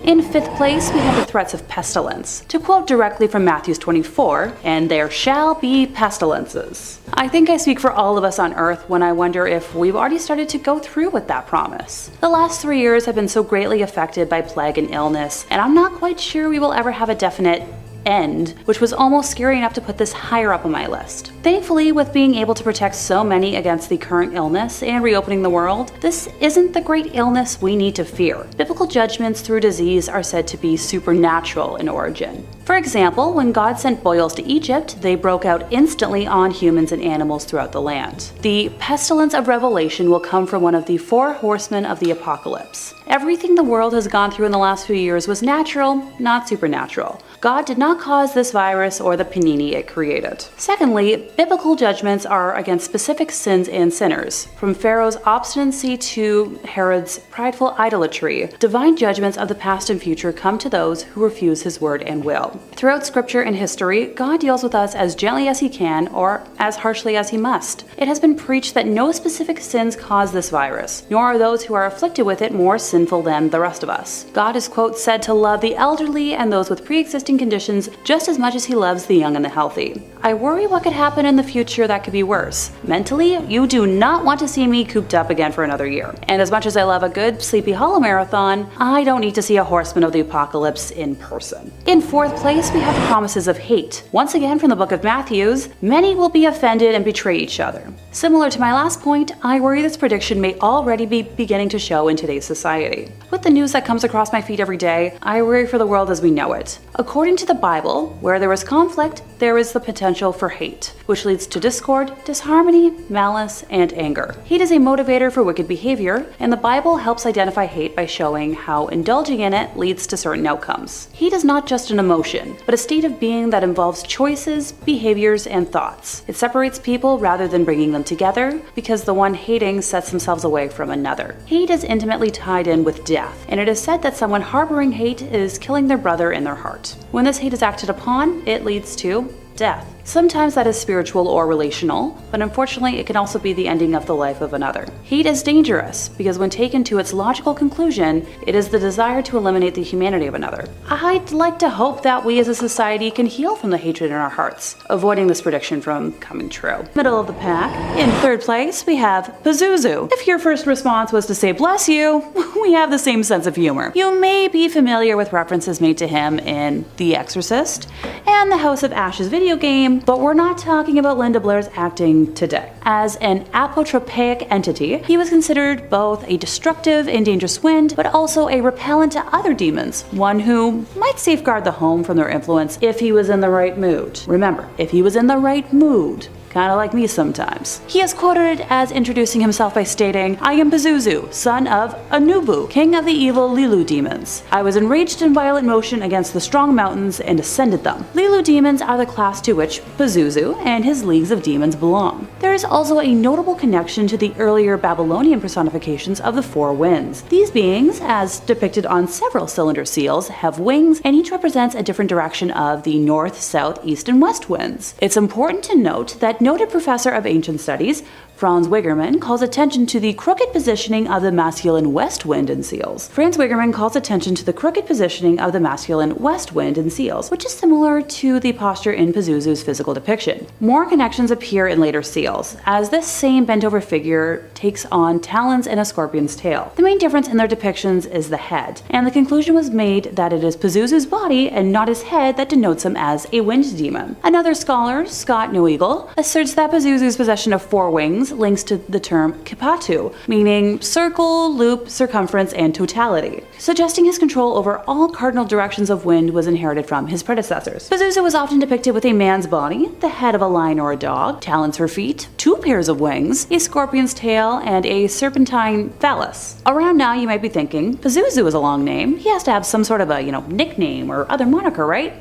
In 5th place, we have the Threats of Pestilence. To quote directly from Matthew 24, "And there shall be pestilences." I think I speak for all of us on Earth when I wonder if we've already started to go through with that promise. The last 3 years have been so greatly affected by plague and illness, and I'm not quite sure we will ever have a definite end, which was almost scary enough to put this higher up on my list. Thankfully, with being able to protect so many against the current illness and reopening the world, this isn't the great illness we need to fear. Biblical judgments through disease are said to be supernatural in origin. For example, when God sent boils to Egypt, they broke out instantly on humans and animals throughout the land. The pestilence of Revelation will come from one of the 4 horsemen of the apocalypse. Everything the world has gone through in the last few years was natural, not supernatural. God did not cause this virus or the panini it created. Secondly, biblical judgments are against specific sins and sinners. From Pharaoh's obstinacy to Herod's prideful idolatry, divine judgments of the past and future come to those who refuse his word and will. Throughout scripture and history, God deals with us as gently as he can or as harshly as he must. It has been preached that no specific sins cause this virus, nor are those who are afflicted with it more sinful than the rest of us. God is, quote, said to love the elderly and those with pre-existing conditions just as much as he loves the young and the healthy. I worry what could happen in the future that could be worse. Mentally, you do not want to see me cooped up again for another year. And as much as I love a good Sleepy Hollow marathon, I don't need to see a Horseman of the Apocalypse in person. In 4th place, we have the promises of hate. Once again from the book of Matthew, many will be offended and betray each other. Similar to my last point, I worry this prediction may already be beginning to show in today's society. With the news that comes across my feed every day, I worry for the world as we know it. According to the Bible, where there is conflict, there is the potential for hate, which leads to discord, disharmony, malice, and anger. Hate is a motivator for wicked behavior, and the Bible helps identify hate by showing how indulging in it leads to certain outcomes. Hate is not just an emotion, but a state of being that involves choices, behaviors, and thoughts. It separates people rather than bringing them together, because the one hating sets themselves away from another. Hate is intimately tied in with death, and it is said that someone harboring hate is killing their brother in their heart. When this hate is acted upon, it leads to death. Sometimes that is spiritual or relational, but unfortunately it can also be the ending of the life of another. Hate is dangerous because when taken to its logical conclusion, it is the desire to eliminate the humanity of another. I'd like to hope that we as a society can heal from the hatred in our hearts, avoiding this prediction from coming true. Middle of the pack. In 3rd place, we have Pazuzu. If your first response was to say bless you, we have the same sense of humor. You may be familiar with references made to him in The Exorcist and the House of Ashes video game, but we're not talking about Linda Blair's acting today. As an apotropaic entity, he was considered both a destructive and dangerous wind, but also a repellent to other demons, one who might safeguard the home from their influence if he was in the right mood. Remember, if he was in the right mood. Kinda like me sometimes. He is quoted as introducing himself by stating, "I am Pazuzu, son of Aboo, king of the evil Lilu demons. I was enraged in violent motion against the strong mountains and ascended them." Lilu demons are the class to which Pazuzu and his leagues of demons belong. There is also a notable connection to the earlier Babylonian personifications of the 4 winds. These beings, as depicted on several cylinder seals, have wings, and each represents a different direction of the north, south, east, and west winds. It's important to note that noted professor of ancient studies, Franz Wigerman, calls attention to the crooked positioning of the masculine west wind in seals. Franz Wigerman calls attention to the crooked positioning of the masculine west wind in seals, which is similar to the posture in Pazuzu's physical depiction. More connections appear in later seals, as this same bent-over figure takes on talons and a scorpion's tail. The main difference in their depictions is the head, and the conclusion was made that it is Pazuzu's body and not his head that denotes him as a wind demon. Another scholar, Scott Neweagle, asserts that Pazuzu's possession of 4 wings links to the term kipatu, meaning circle, loop, circumference, and totality, suggesting his control over all cardinal directions of wind was inherited from his predecessors. Pazuzu was often depicted with a man's body, the head of a lion or a dog, talons for feet, 2 pairs of wings, a scorpion's tail, and a serpentine phallus. Around now you might be thinking, Pazuzu is a long name, he has to have some sort of a, nickname or other moniker, right?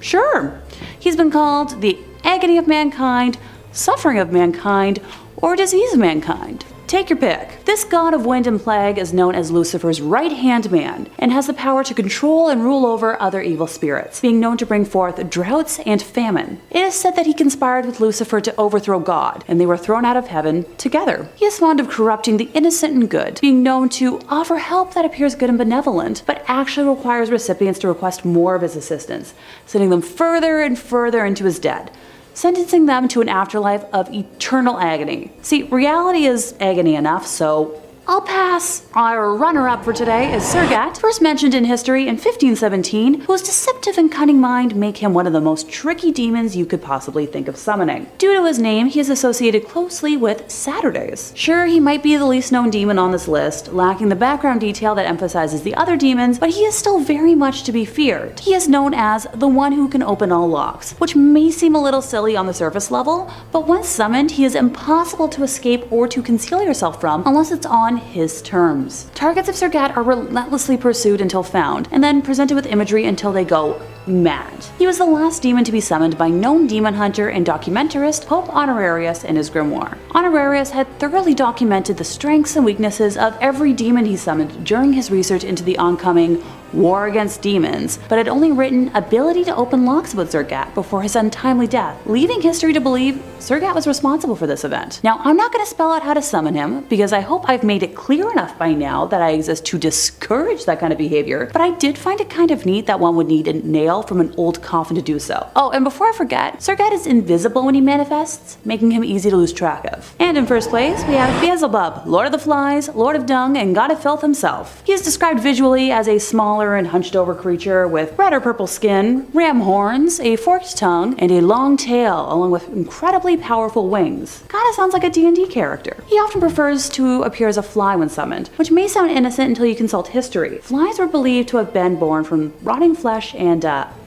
Sure. He's been called the agony of mankind, suffering of mankind, or disease of mankind. Take your pick. This god of wind and plague is known as Lucifer's right-hand man, and has the power to control and rule over other evil spirits, being known to bring forth droughts and famine. It is said that he conspired with Lucifer to overthrow God, and they were thrown out of heaven together. He is fond of corrupting the innocent and good, being known to offer help that appears good and benevolent, but actually requires recipients to request more of his assistance, sending them further and further into his debt, sentencing them to an afterlife of eternal agony. See, reality is agony enough, so I'll pass. Our runner-up for today is Serat, first mentioned in history in 1517, whose deceptive and cunning mind make him one of the most tricky demons you could possibly think of summoning. Due to his name, he is associated closely with Saturdays. Sure, he might be the least known demon on this list, lacking the background detail that emphasizes the other demons, but he is still very much to be feared. He is known as the one who can open all locks, which may seem a little silly on the surface level, but once summoned, he is impossible to escape or to conceal yourself from unless it's on his terms. Targets of Serat are relentlessly pursued until found, and then presented with imagery until they go mad. He was the last demon to be summoned by known demon hunter and documentarist Pope Honorarius in his grimoire. Honorarius had thoroughly documented the strengths and weaknesses of every demon he summoned during his research into the oncoming War Against Demons, but had only written ability to open locks about Serat before his untimely death, leaving history to believe Serat was responsible for this event. Now, I'm not going to spell out how to summon him, because I hope I've made it clear enough by now that I exist to discourage that kind of behavior, but I did find it kind of neat that one would need a nail from an old coffin to do so. Oh, and before I forget, Serat is invisible when he manifests, making him easy to lose track of. And in first place, we have Beelzebub, Lord of the Flies, Lord of Dung, and God of Filth himself. He is described visually as a smaller and hunched over creature with red or purple skin, ram horns, a forked tongue, and a long tail, along with incredibly powerful wings. Kinda sounds like a D&D character. He often prefers to appear as a fly when summoned, which may sound innocent until you consult history. Flies were believed to have been born from rotting flesh and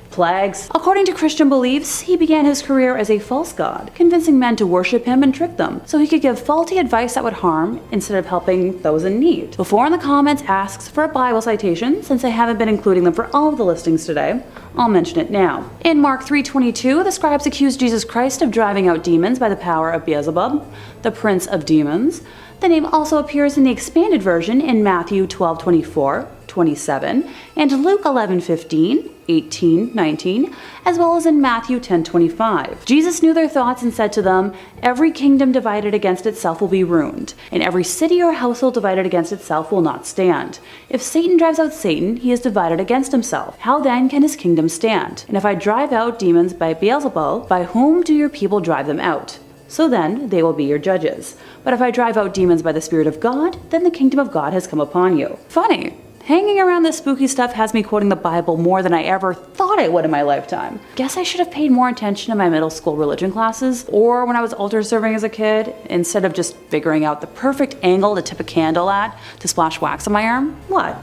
plagues. According to Christian beliefs, he began his career as a false god, convincing men to worship him and trick them, so he could give faulty advice that would harm instead of helping those in need. Before in the comments asks for a Bible citation, since I haven't been including them for all of the listings today, I'll mention it now. In Mark 3:22, the scribes accused Jesus Christ of driving out demons by the power of Beelzebub, the prince of demons. The name also appears in the expanded version in Matthew 12:24, 27, and Luke 11:15, 18, 19, as well as in Matthew 10:25. Jesus knew their thoughts and said to them, "Every kingdom divided against itself will be ruined, and every city or household divided against itself will not stand. If Satan drives out Satan, he is divided against himself. How then can his kingdom stand? And if I drive out demons by Beelzebub, by whom do your people drive them out? So then they will be your judges. But if I drive out demons by the Spirit of God, then the kingdom of God has come upon you." Funny. Hanging around this spooky stuff has me quoting the Bible more than I ever thought I would in my lifetime. Guess I should have paid more attention in my middle school religion classes, or when I was altar serving as a kid, instead of just figuring out the perfect angle to tip a candle at to splash wax on my arm. What?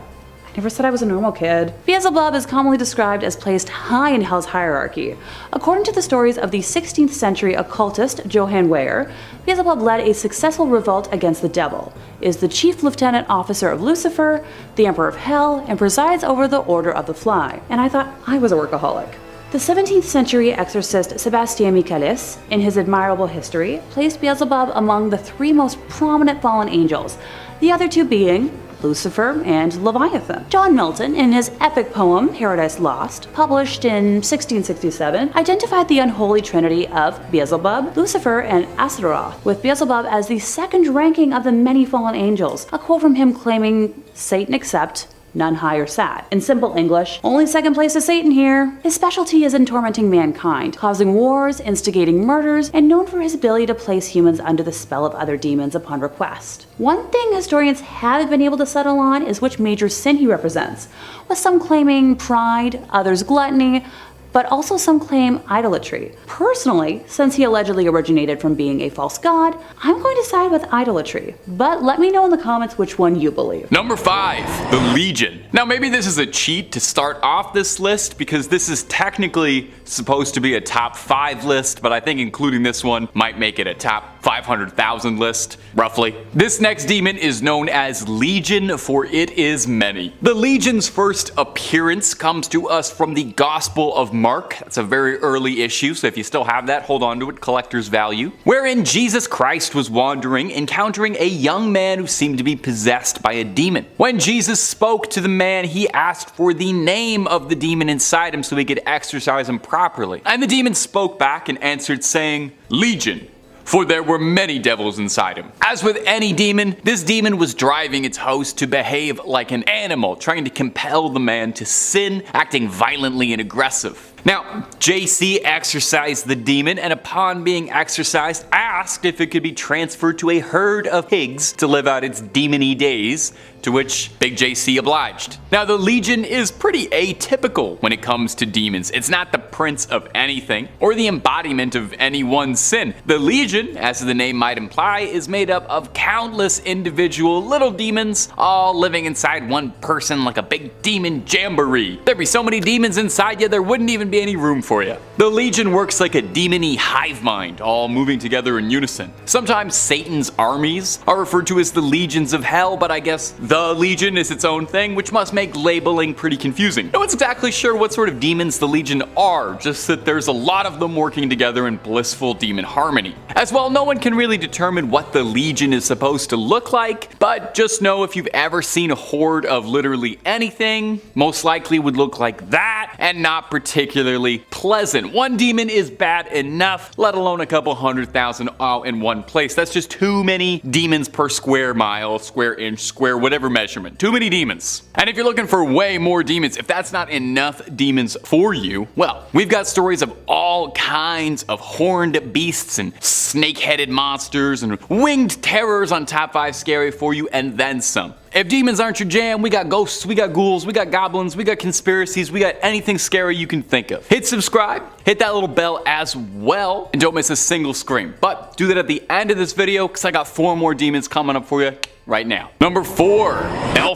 I never said I was a normal kid. Beelzebub is commonly described as placed high in hell's hierarchy. According to the stories of the 16th century occultist Johann Weyer, Beelzebub led a successful revolt against the devil, is the chief lieutenant officer of Lucifer, the emperor of hell, and presides over the Order of the Fly. And I thought I was a workaholic. The 17th century exorcist Sebastian Michaelis, in his admirable history, placed Beelzebub among the three most prominent fallen angels, the other two being Lucifer and Leviathan. John Milton, in his epic poem Paradise Lost, published in 1667, identified the unholy trinity of Beelzebub, Lucifer, and Astaroth, with Beelzebub as the second ranking of the many fallen angels, a quote from him claiming, "Satan except none higher sat." In simple English, only second place is Satan here. His specialty is in tormenting mankind, causing wars, instigating murders, and known for his ability to place humans under the spell of other demons upon request. One thing historians haven't been able to settle on is which major sin he represents, with some claiming pride, others gluttony, but also some claim idolatry. Personally, since he allegedly originated from being a false god, I'm going to side with idolatry. But let me know in the comments which one you believe. Number 5, the Legion. Now maybe this is a cheat to start off this list because this is technically supposed to be a top 5 list, but I think including this one might make it a top 500,000 list, roughly. This next demon is known as Legion, for it is many. The Legion's first appearance comes to us from the Gospel of Mark. That's a very early issue, so if you still have that, hold on to it, collector's value. Wherein Jesus Christ was wandering, encountering a young man who seemed to be possessed by a demon. When Jesus spoke to the man, he asked for the name of the demon inside him so he could exorcise him properly. And the demon spoke back and answered saying, "Legion, for there were many devils inside him." As with any demon, this demon was driving its host to behave like an animal, trying to compel the man to sin, acting violently and aggressive. Now, JC exorcised the demon, and upon being exorcised, asked if it could be transferred to a herd of pigs to live out its demony days, to which Big JC obliged. Now, the Legion is pretty atypical when it comes to demons. It's not the prince of anything, or the embodiment of any one sin. The Legion, as the name might imply, is made up of countless individual little demons, all living inside one person like a big demon jamboree. There'd be so many demons inside you, there wouldn't even be any room for you. The Legion works like a demony hive mind, all moving together in unison. Sometimes Satan's armies are referred to as the legions of hell, but I guess the Legion is its own thing, which must make labeling pretty confusing. No one's exactly sure what sort of demons the Legion are, just that there's a lot of them working together in blissful demon harmony. As well, no one can really determine what the Legion is supposed to look like, but just know if you've ever seen a horde of literally anything, most likely would look like that, and not particularly pleasant. One demon is bad enough, let alone a couple 100,000 all in one place. That's just too many demons per square mile, square inch, square whatever measurement. Too many demons. And if you're looking for way more demons, if that's not enough demons for you, well, we've got stories of all kinds of horned beasts and snake-headed monsters and winged terrors on Top 5 Scary for you, and then some. If demons aren't your jam, we got ghosts, we got ghouls, we got goblins, we got conspiracies, we got anything scary you can think of. Hit subscribe, hit that little bell as well, and don't miss a single scream. But do that at the end of this video, because I got 4 more demons coming up for you right now. Number 4,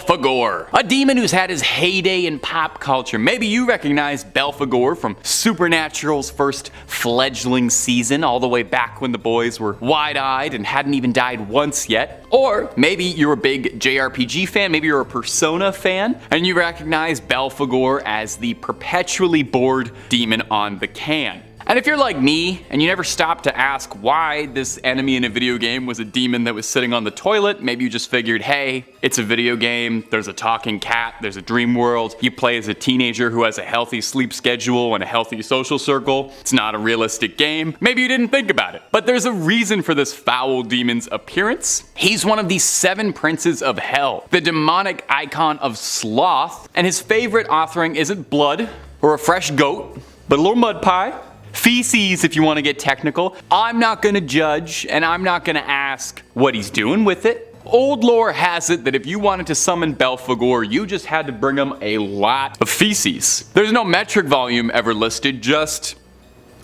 Bagore. A demon who's had his heyday in pop culture. Maybe you recognize Bagore from Supernatural's first fledgling season, all the way back when the boys were wide-eyed and hadn't even died once yet. Or maybe you're a big JRPG fan, maybe you're a Persona fan, and you recognize Bagore as the perpetually bored demon on the can. And if you're like me, and you never stopped to ask why this enemy in a video game was a demon that was sitting on the toilet, maybe you just figured, hey, it's a video game, there's a talking cat, there's a dream world, you play as a teenager who has a healthy sleep schedule and a healthy social circle, it's not a realistic game, maybe you didn't think about it. But there's a reason for this foul demon's appearance. He's one of the 7 princes of hell, the demonic icon of sloth, and his favorite offering isn't blood, or a fresh goat, but a little mud pie. Feces, if you want to get technical. I'm not going to judge, and I'm not going to ask what he's doing with it. Old lore has it that if you wanted to summon Bagore, you just had to bring him a lot of feces. There's no metric volume ever listed, just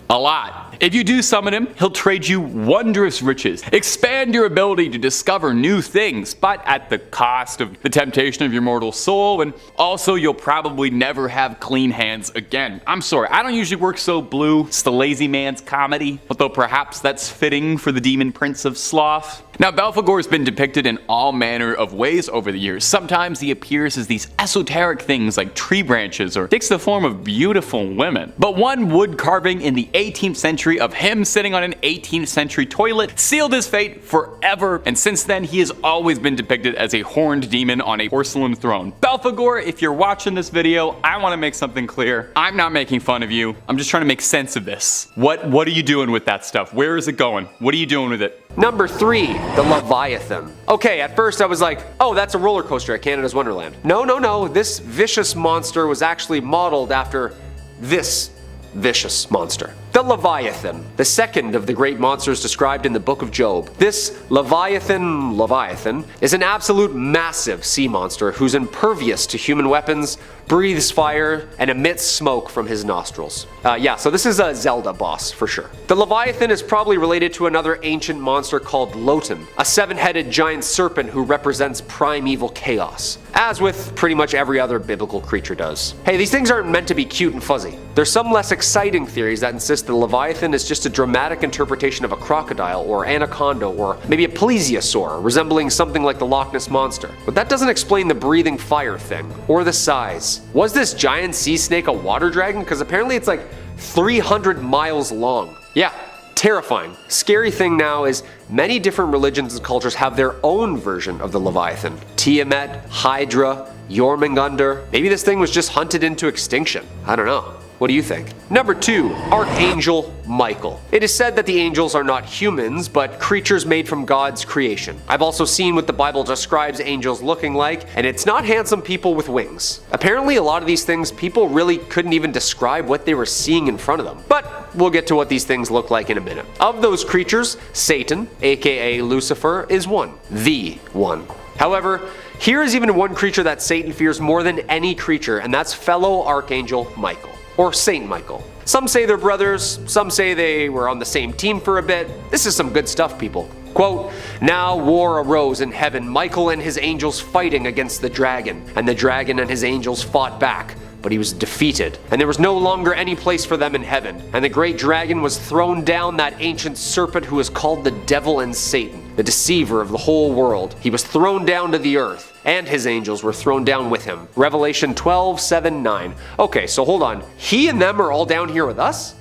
a lot. If you do summon him, he'll trade you wondrous riches, expand your ability to discover new things, but at the cost of the temptation of your mortal soul, and also you'll probably never have clean hands again. I'm sorry, I don't usually work so blue. It's the lazy man's comedy, although perhaps that's fitting for the demon prince of sloth. Now, Bagore's been depicted in all manner of ways over the years. Sometimes he appears as these esoteric things like tree branches, or takes the form of beautiful women. But one wood carving in the 18th century of him sitting on an 18th century toilet sealed his fate forever, and since then he has always been depicted as a horned demon on a porcelain throne. Bagore, if you're watching this video, I want to make something clear. I'm not making fun of you. I'm just trying to make sense of this. What are you doing with that stuff? Where is it going? What are you doing with it? Number 3, the Leviathan. Okay, at first I was like, oh, that's a roller coaster at Canada's Wonderland. No, this vicious monster was actually modeled after this vicious monster. The Leviathan, the second of the great monsters described in the book of Job. This Leviathan is an absolute massive sea monster who's impervious to human weapons, breathes fire, and emits smoke from his nostrils. So this is a Zelda boss for sure. The Leviathan is probably related to another ancient monster called Loten, a 7-headed giant serpent who represents primeval chaos. as with pretty much every other biblical creature does. Hey, these things aren't meant to be cute and fuzzy. There's some less exciting theories that insist the Leviathan is just a dramatic interpretation of a crocodile or anaconda or maybe a plesiosaur, resembling something like the Loch Ness Monster. But that doesn't explain the breathing fire thing, or the size. Was this giant sea snake a water dragon? Because apparently it's like 300 miles long. Yeah, terrifying. Scary thing now is many different religions and cultures have their own version of the Leviathan. Tiamat, Hydra, Jormungandr. Maybe this thing was just hunted into extinction. I don't know. What do you think? Number 2, Archangel Michael. It is said that the angels are not humans, but creatures made from God's creation. I've also seen what the Bible describes angels looking like, and it's not handsome people with wings. Apparently, a lot of these things, people really couldn't even describe what they were seeing in front of them. But we'll get to what these things look like in a minute. Of those creatures, Satan, aka Lucifer, is one. The one. However, here is even one creature that Satan fears more than any creature, and that's fellow Archangel Michael. Or Saint Michael. Some say they're brothers, some say they were on the same team for a bit. This is some good stuff, people. Quote, "Now war arose in heaven, Michael and his angels fighting against the dragon, and the dragon and his angels fought back. But he was defeated, and there was no longer any place for them in heaven. And the great dragon was thrown down, that ancient serpent who is called the devil and Satan, the deceiver of the whole world. He was thrown down to the earth, and his angels were thrown down with him." Revelation 12:7-9. Okay, so hold on. He and them are all down here with us?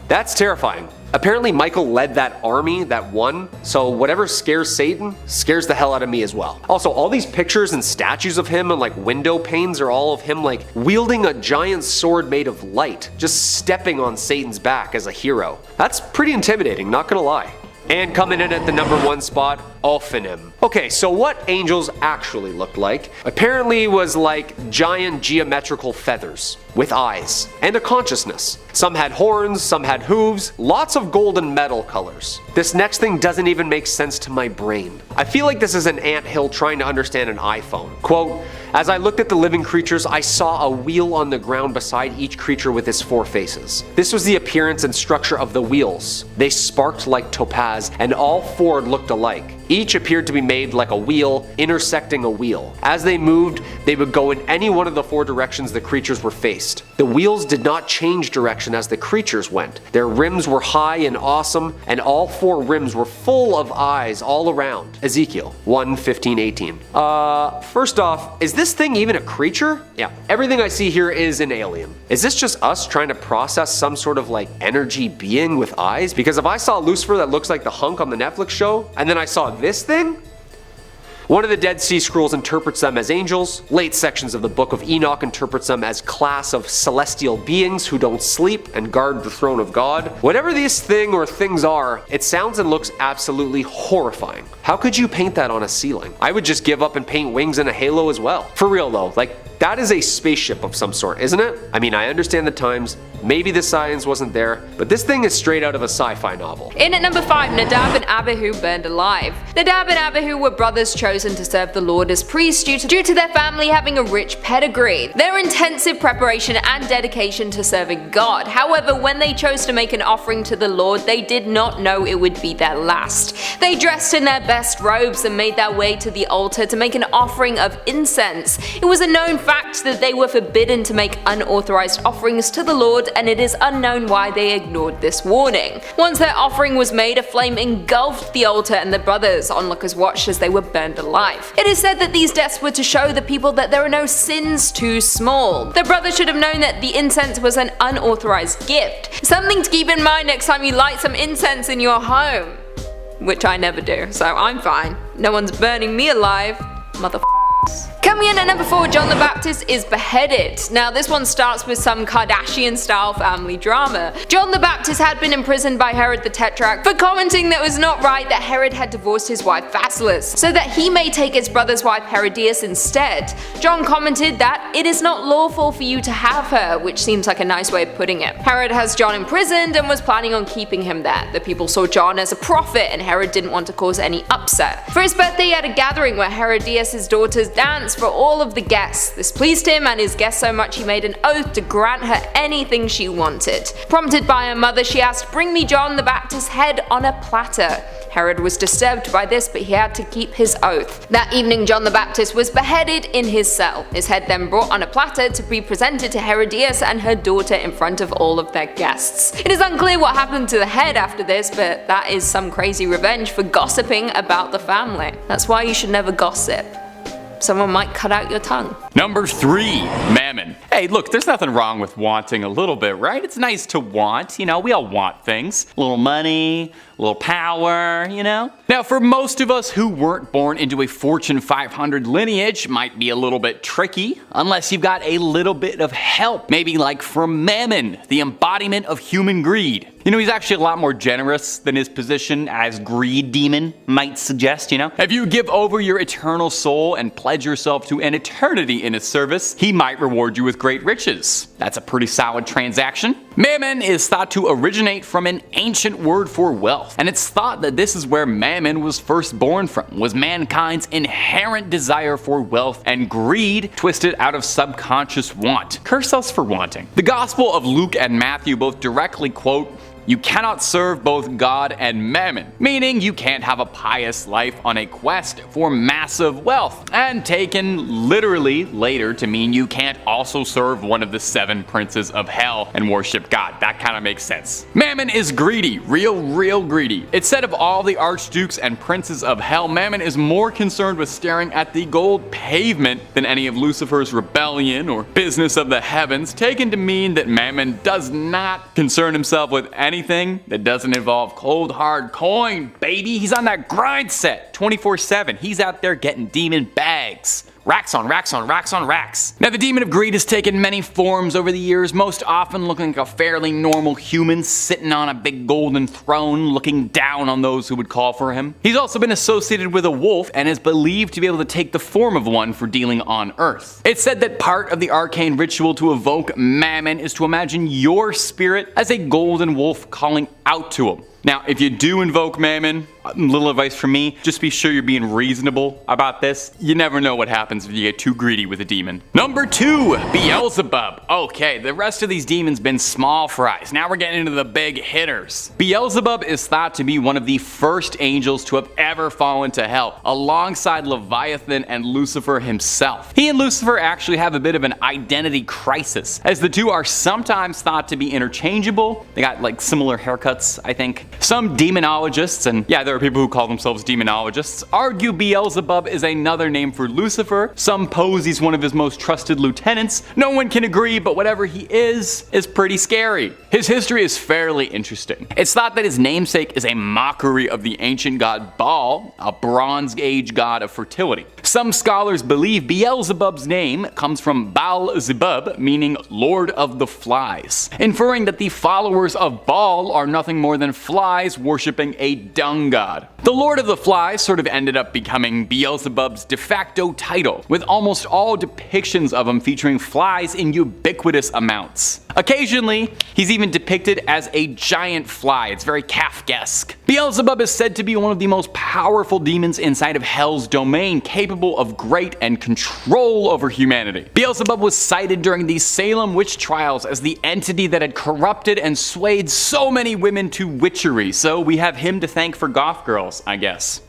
That's terrifying. Apparently Michael led that army that won, so whatever scares Satan scares the hell out of me as well. Also, all these pictures and statues of him and like window panes are all of him like wielding a giant sword made of light, just stepping on Satan's back as a hero. That's pretty intimidating, not gonna lie. And coming in at the number 1 spot, Ophanim. Okay, so what angels actually looked like apparently was like giant geometrical feathers with eyes and a consciousness. Some had horns, some had hooves, lots of gold and metal colors. This next thing doesn't even make sense to my brain. I feel like this is an anthill trying to understand an iPhone. Quote, "As I looked at the living creatures, I saw a wheel on the ground beside each creature with its 4 faces. This was the appearance and structure of the wheels. They sparked like topaz, and all 4 looked alike. Each appeared to be made like a wheel, intersecting a wheel. As they moved, they would go in any one of the 4 directions the creatures were faced. The wheels did not change direction as the creatures went. Their rims were high and awesome, and all 4 rims were full of eyes all around." Ezekiel 1:15-18. First off, is this thing even a creature? Yeah, everything I see here is an alien. Is this just us trying to process some sort of like energy being with eyes? Because if I saw Lucifer that looks like the hunk on the Netflix show, and then I saw this thing? One of the Dead Sea Scrolls interprets them as angels. Late sections of the Book of Enoch interprets them as class of celestial beings who don't sleep and guard the throne of God. Whatever this thing or things are, it sounds and looks absolutely horrifying. How could you paint that on a ceiling? I would just give up and paint wings and a halo as well. For real though, like that is a spaceship of some sort, isn't it? I mean, I understand the times, maybe the science wasn't there, but this thing is straight out of a sci-fi novel. In at number 5, Nadab and Aboo burned alive. Nadab and Aboo were brothers chosen to serve the Lord as priests due to their family having a rich pedigree. Their intensive preparation and dedication to serving God. However, when they chose to make an offering to the Lord, they did not know it would be their last. They dressed in their best robes and made their way to the altar to make an offering of incense. It was a known fact that they were forbidden to make unauthorized offerings to the Lord, and it is unknown why they ignored this warning. Once their offering was made, a flame engulfed the altar and the brothers onlookers watched as they were burned alive. It is said that these deaths were to show the people that there are no sins too small. The brothers should have known that the incense was an unauthorized gift. Something to keep in mind next time you light some incense in your home. Which I never do, so I'm fine. No one's burning me alive, motherfuckers. Coming in at number 4, John the Baptist is beheaded. Now this one starts with some Kardashian-style family drama. John the Baptist had been imprisoned by Herod the Tetrarch for commenting that it was not right that Herod had divorced his wife Basilis, so that he may take his brother's wife Herodias instead. John commented that it is not lawful for you to have her, which seems like a nice way of putting it. Herod has John imprisoned and was planning on keeping him there. The people saw John as a prophet, and Herod didn't want to cause any upset. For his birthday he had a gathering where Herodias' daughters danced for all of the guests. This pleased him and his guests so much he made an oath to grant her anything she wanted. Prompted by her mother, she asked, "Bring me John the Baptist's head on a platter." Herod was disturbed by this, but he had to keep his oath. That evening, John the Baptist was beheaded in his cell. His head then brought on a platter to be presented to Herodias and her daughter in front of all of their guests. It is unclear what happened to the head after this, but that is some crazy revenge for gossiping about the family. That's why you should never gossip. Someone might cut out your tongue. Number 3, Mammon. Hey, look, there's nothing wrong with wanting a little bit, right? It's nice to want, you know, we all want things. A little money, a little power, you know? Now, for most of us who weren't born into a Fortune 500 lineage, might be a little bit tricky, unless you've got a little bit of help. Maybe like from Mammon, the embodiment of human greed. You know, he's actually a lot more generous than his position as greed demon might suggest, you know? If you give over your eternal soul and pledge yourself to an eternity in his service, he might reward you with great riches. That's a pretty solid transaction. Mammon is thought to originate from an ancient word for wealth, and it's thought that this is where Mammon was first born from, was mankind's inherent desire for wealth and greed twisted out of subconscious want. Curse us for wanting. The Gospel of Luke and Matthew both directly quote, "You cannot serve both God and Mammon," meaning you can't have a pious life on a quest for massive wealth, and taken literally later to mean you can't also serve one of the 7 princes of hell and worship God. That kind of makes sense. Mammon is greedy, real greedy. It's said of all the archdukes and princes of hell, Mammon is more concerned with staring at the gold pavement than any of Lucifer's rebellion or business of the heavens, taken to mean that Mammon does not concern himself with anything that doesn't involve cold hard coin, baby. He's on that grind set 24/7. He's out there getting demon bags. Racks on racks on racks on racks. Now, the demon of greed has taken many forms over the years, most often looking like a fairly normal human sitting on a big golden throne looking down on those who would call for him. He's also been associated with a wolf and is believed to be able to take the form of one for dealing on Earth. It's said that part of the arcane ritual to evoke Mammon is to imagine your spirit as a golden wolf calling out to him. Now, if you do invoke Mammon, a little advice from me, just be sure you're being reasonable about this. You never know what happens if you get too greedy with a demon. Number 2, Beelzebub. Okay, the rest of these demons been small fries. Now we're getting into the big hitters. Beelzebub is thought to be one of the first angels to have ever fallen to hell, alongside Leviathan and Lucifer himself. He and Lucifer actually have a bit of an identity crisis, as the two are sometimes thought to be interchangeable. They got like similar haircuts, I think. Some demonologists, and yeah, there are people who call themselves demonologists, argue Beelzebub is another name for Lucifer. Some pose he's one of his most trusted lieutenants. No one can agree, but whatever he is pretty scary. His history is fairly interesting. It's thought that his namesake is a mockery of the ancient god Baal, a Bronze Age god of fertility. Some scholars believe Beelzebub's name comes from Baal-zebub, meaning Lord of the Flies, inferring that the followers of Baal are nothing more than flies worshipping a dung god. The Lord of the Flies sort of ended up becoming Beelzebub's de facto title, with almost all depictions of him featuring flies in ubiquitous amounts. Occasionally, he's even depicted as a giant fly. It's very Kafkaesque. Beelzebub is said to be one of the most powerful demons inside of Hell's domain, capable of great and control over humanity. Beelzebub was cited during the Salem witch trials as the entity that had corrupted and swayed so many women to witchery, so we have him to thank for goth girls, I guess.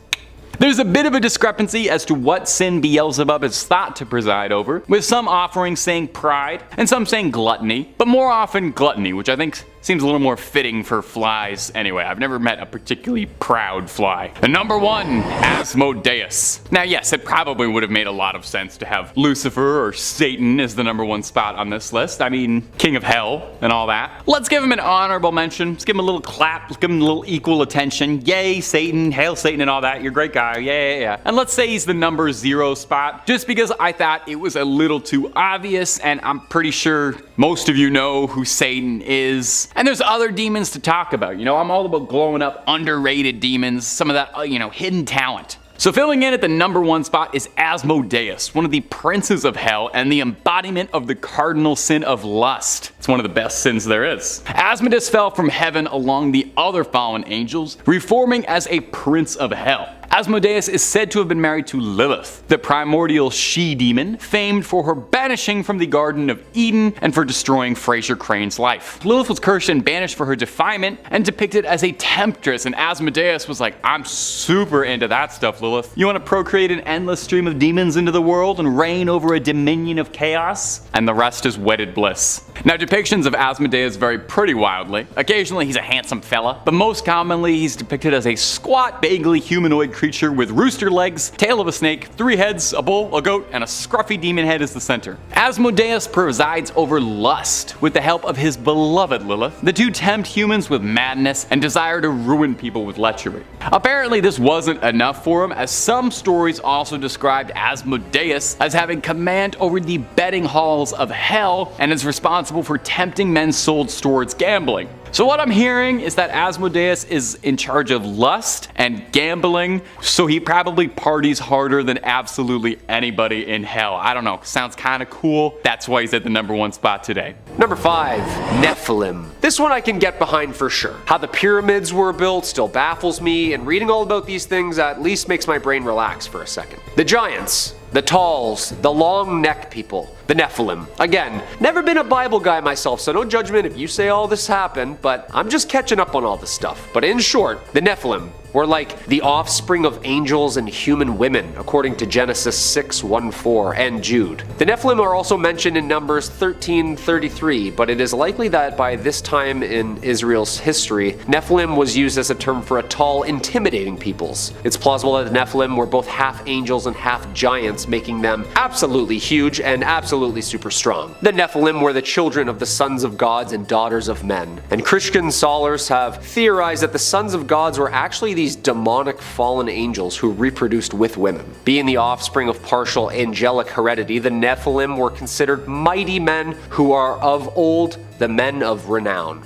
There's a bit of a discrepancy as to what sin Beelzebub is thought to preside over, with some offerings saying pride and some saying gluttony, but more often gluttony, which I think seems a little more fitting for flies anyway. I've never met a particularly proud fly. And number 1, Asmodus. Now yes, it probably would have made a lot of sense to have Lucifer or Satan as the number 1 spot on this list. I mean, king of hell and all that. Let's give him an honorable mention. Let's give him a little clap. Let's give him a little equal attention. Yay, Satan. Hail Satan and all that. You're a great guy. Yeah. And let's say he's the number 0 spot, just because I thought it was a little too obvious, and I'm pretty sure most of you know who Satan is. And there's other demons to talk about. You know, I'm all about glowing up underrated demons, some of that, hidden talent. So filling in at the number 1 spot is Asmodus, one of the princes of hell and the embodiment of the cardinal sin of lust. It's one of the best sins there is. Asmodus fell from heaven along the other fallen angels, reforming as a prince of hell. Asmodeus is said to have been married to Lilith, the primordial she-demon, famed for her banishing from the Garden of Eden and for destroying Fraser Crane's life. Lilith was cursed and banished for her defilement and depicted as a temptress, and Asmodeus was like, I'm super into that stuff, Lilith. You want to procreate an endless stream of demons into the world and reign over a dominion of chaos? And the rest is wedded bliss. Now, depictions of Asmodeus vary pretty wildly. Occasionally he's a handsome fella, but most commonly he's depicted as a squat, vaguely humanoid creature with rooster legs, tail of a snake, 3 heads, a bull, a goat, and a scruffy demon head as the center. Asmodeus presides over lust with the help of his beloved Lilith. The two tempt humans with madness and desire to ruin people with lechery. Apparently this wasn't enough for him, as some stories also described Asmodeus as having command over the betting halls of hell and is responsible for tempting men's souls towards gambling. So what I'm hearing is that Asmodeus is in charge of lust and gambling, so he probably parties harder than absolutely anybody in hell. I don't know, sounds kind of cool. That's why he's at the #1 spot today. Number 5, Nephilim. This one I can get behind for sure. How the pyramids were built still baffles me, and reading all about these things at least makes my brain relax for a second. The giants, the talls, the long neck people, the Nephilim. Again, never been a Bible guy myself, so no judgment if you say all this happened, but I'm just catching up on all this stuff. But in short, the Nephilim were like the offspring of angels and human women, according to Genesis 6:1-4 and Jude. The Nephilim are also mentioned in Numbers 13:33, but it is likely that by this time in Israel's history, Nephilim was used as a term for a tall, intimidating peoples. It's plausible that the Nephilim were both half angels and half giants, making them absolutely huge and absolutely super strong. The Nephilim were the children of the sons of gods and daughters of men, and Christian scholars have theorized that the sons of gods were actually these demonic fallen angels who reproduced with women. Being the offspring of partial angelic heredity, the Nephilim were considered mighty men who are of old the men of renown.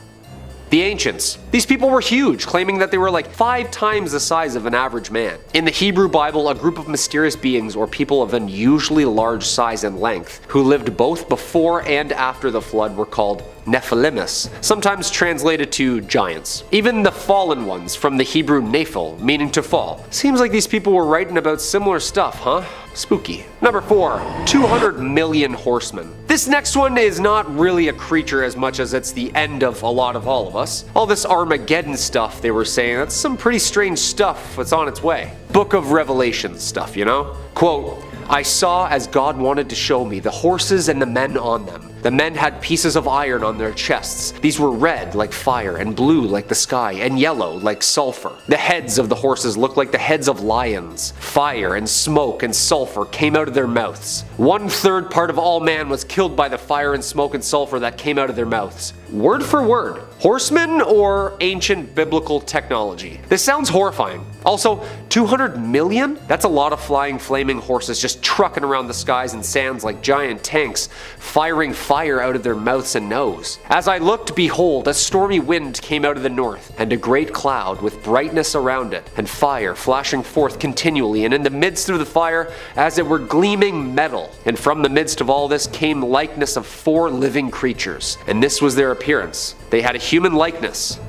The ancients. These people were huge, claiming that they were like 5 times the size of an average man. In the Hebrew Bible, a group of mysterious beings or people of unusually large size and length who lived both before and after the flood were called Nephilimus, sometimes translated to giants. Even the fallen ones from the Hebrew Nephil, meaning to fall. Seems like these people were writing about similar stuff, huh? Spooky. Number 4, 200 million horsemen. This next one is not really a creature as much as it's the end of a lot of all of us. All this Armageddon stuff they were saying, that's some pretty strange stuff that's on its way. Book of Revelation stuff, you know? Quote, I saw as God wanted to show me the horses and the men on them. The men had pieces of iron on their chests. These were red like fire and blue like the sky and yellow like sulfur. The heads of the horses looked like the heads of lions. Fire and smoke and sulfur came out of their mouths. 1/3 part of all man was killed by the fire and smoke and sulfur that came out of their mouths. Word for word. Horsemen or ancient biblical technology? This sounds horrifying. Also, 200 million? That's a lot of flying flaming horses just trucking around the skies and sands like giant tanks, firing fire out of their mouths and nose. As I looked, behold, a stormy wind came out of the north, and a great cloud with brightness around it, and fire flashing forth continually, and in the midst of the fire, as it were gleaming metal. And from the midst of all this came likeness of 4 living creatures, and this was their appearance. They had a human likeness.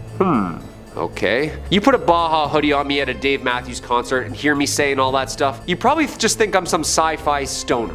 Okay. You put a Baja hoodie on me at a Dave Matthews concert and hear me saying all that stuff, you probably just think I'm some sci-fi stoner.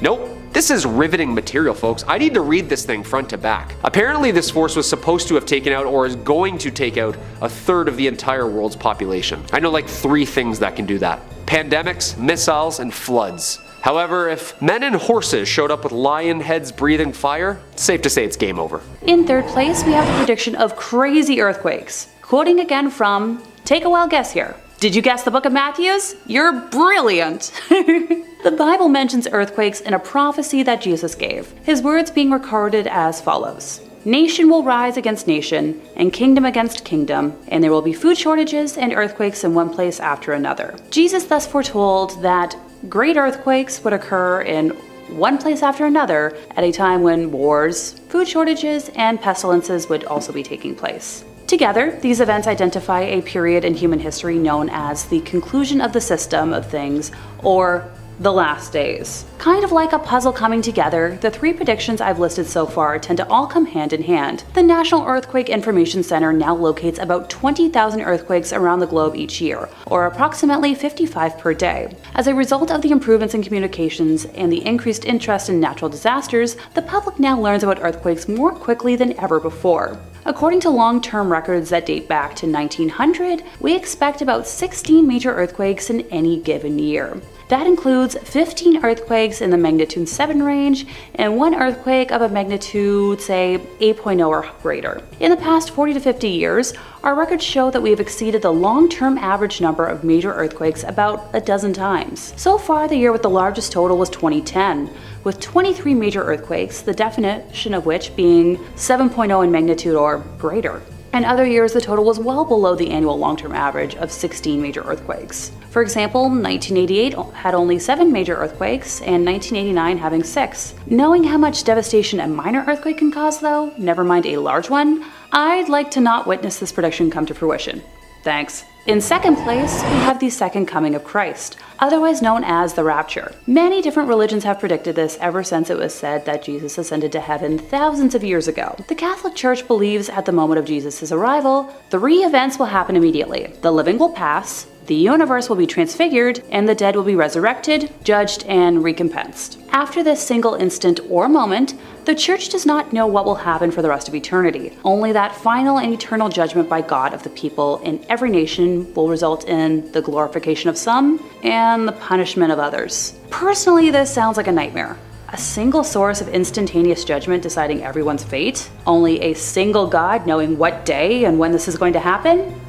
Nope. This is riveting material, folks. I need to read this thing front to back. Apparently this force was supposed to have taken out or is going to take out 1/3 of the entire world's population. I know like 3 things that can do that. Pandemics, missiles, and floods. However, if men and horses showed up with lion heads breathing fire, it's safe to say it's game over. In 3rd place, we have the prediction of crazy earthquakes. Quoting again from, take a wild guess here. Did you guess the book of Matthews? You're brilliant! The Bible mentions earthquakes in a prophecy that Jesus gave, his words being recorded as follows. Nation will rise against nation, and kingdom against kingdom, and there will be food shortages and earthquakes in one place after another. Jesus thus foretold that great earthquakes would occur in one place after another at a time when wars, food shortages, and pestilences would also be taking place. Together, these events identify a period in human history known as the conclusion of the system of things, or the last days. Kind of like a puzzle coming together, the three predictions I've listed so far tend to all come hand in hand. The National Earthquake Information Center now locates about 20,000 earthquakes around the globe each year, or approximately 55 per day. As a result of the improvements in communications and the increased interest in natural disasters, the public now learns about earthquakes more quickly than ever before. According to long-term records that date back to 1900, we expect about 16 major earthquakes in any given year. That includes 15 earthquakes in the magnitude 7 range and one earthquake of a magnitude, say, 8.0 or greater. In the past 40 to 50 years, our records show that we have exceeded the long-term average number of major earthquakes about a dozen times. So far, the year with the largest total was 2010, with 23 major earthquakes, the definition of which being 7.0 in magnitude or greater. In other years, the total was well below the annual long-term average of 16 major earthquakes. For example, 1988 had only 7 major earthquakes, and 1989 having 6. Knowing how much devastation a minor earthquake can cause though, never mind a large one, I'd like to not witness this prediction come to fruition. Thanks. In second place, we have the second coming of Christ, otherwise known as the Rapture. Many different religions have predicted this ever since it was said that Jesus ascended to heaven thousands of years ago. The Catholic Church believes at the moment of Jesus' arrival, 3 events will happen immediately. The living will pass, the universe will be transfigured, and the dead will be resurrected, judged, and recompensed. After this single instant or moment, the Church does not know what will happen for the rest of eternity. Only that final and eternal judgment by God of the people in every nation will result in the glorification of some and the punishment of others. Personally, this sounds like a nightmare. A single source of instantaneous judgment deciding everyone's fate? Only a single God knowing what day and when this is going to happen?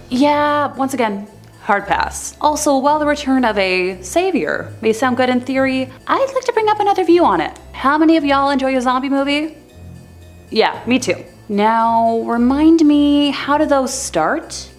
Yeah, once again, hard pass. Also, while the return of a savior may sound good in theory, I'd like to bring up another view on it. How many of y'all enjoy a zombie movie? Yeah, me too. Now, remind me, how do those start?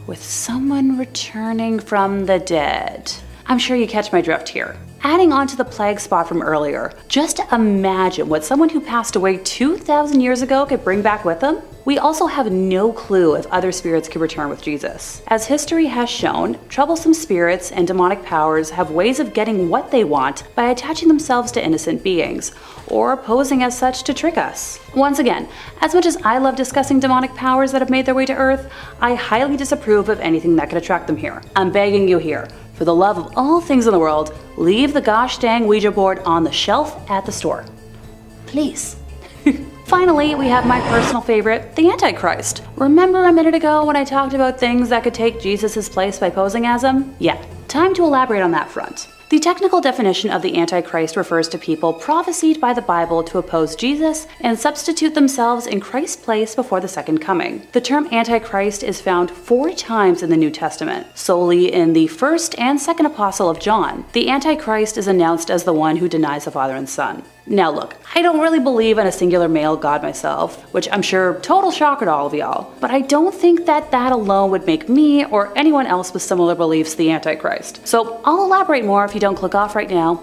With someone returning from the dead. I'm sure you catch my drift here. Adding on to the plague spot from earlier, just imagine what someone who passed away 2,000 years ago could bring back with them. We also have no clue if other spirits could return with Jesus. As history has shown, troublesome spirits and demonic powers have ways of getting what they want by attaching themselves to innocent beings, or posing as such to trick us. Once again, as much as I love discussing demonic powers that have made their way to Earth, I highly disapprove of anything that could attract them here. I'm begging you here, for the love of all things in the world, leave the gosh dang Ouija board on the shelf at the store. Please. Finally, we have my personal favorite, the Antichrist. Remember a minute ago when I talked about things that could take Jesus' place by posing as him? Yeah, time to elaborate on that front. The technical definition of the Antichrist refers to people prophesied by the Bible to oppose Jesus and substitute themselves in Christ's place before the second coming. The term Antichrist is found 4 times in the New Testament, solely in the first and second epistle of John. The Antichrist is announced as the one who denies the Father and Son. Now look, I don't really believe in a singular male god myself, which I'm sure total shocker to all of y'all, but I don't think that alone would make me or anyone else with similar beliefs the Antichrist. So I'll elaborate more if you don't click off right now.